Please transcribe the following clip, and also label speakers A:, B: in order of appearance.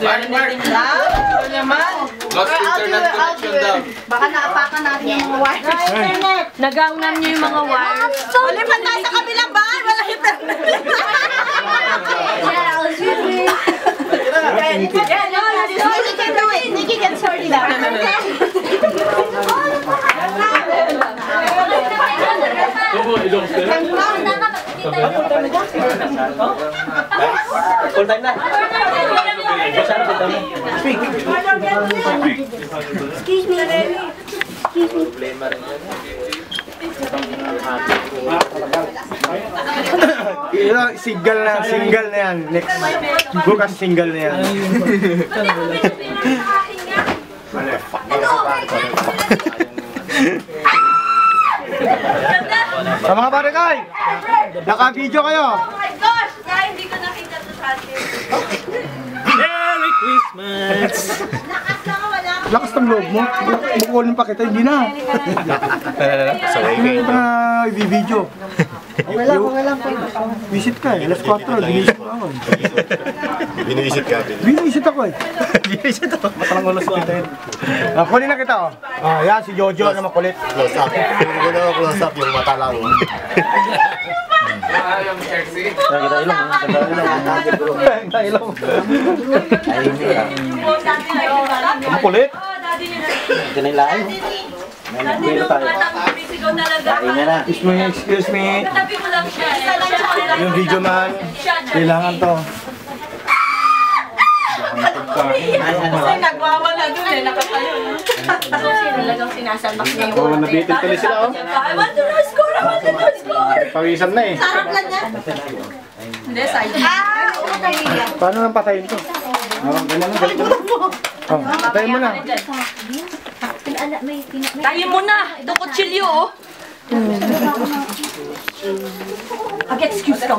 A: anything daw? Ano naman?
B: Lost internet connection daw.
A: Baka naapakan natin yung mga wires.
C: Nagaunan niyo yung mga wires.
A: Wala pa tayo sa kabilang bahay. Wala internet. Nikki can do it. Nikki can sort it out.
D: Full time na.
C: Excuse me.
E: Single na yan. Next. Bukas single na yan. Sa mga barangay, naka-video kayo.
C: Oh my gosh! Kaya hindi ko nakita to sa atin.
D: Merry Christmas!
E: Lakas ng loob mo. Bukunin pa kita, hindi na. Hindi pa i-video. Okay lang. Visit ka eh. Alas 4, binisit mo ako.
F: Binisit ka.
E: Binisit ako eh.
D: Binisit ako. Matalang ulos ko tayo.
E: Kunin na kita oh. Yan si Jojo na makulit.
F: Close up. Kung na close up yung mata lang.
B: Yung sexy.
D: Kita ilong. Kita ilong. Ang kulit. Ito na yung lain. Dito tayo.
E: Excuse me.
C: Katabi mo lang siya.
E: Yung video man, kailangan to.
A: Kasi nagwawala dun eh. Nakatayo. Talagang sinasalbak niya yung
E: Oh, nabitin tuloy sila oh.
C: I want to score! I want to score!
E: Pawisan na eh.
A: sarap lang yan. Hindi, side. Okay.
E: Paano nang patayin to? Ganyan lang, galing mo. Patayin mo na.
C: Tayo mo na! Ito kutsilyo oh! Excuse ka.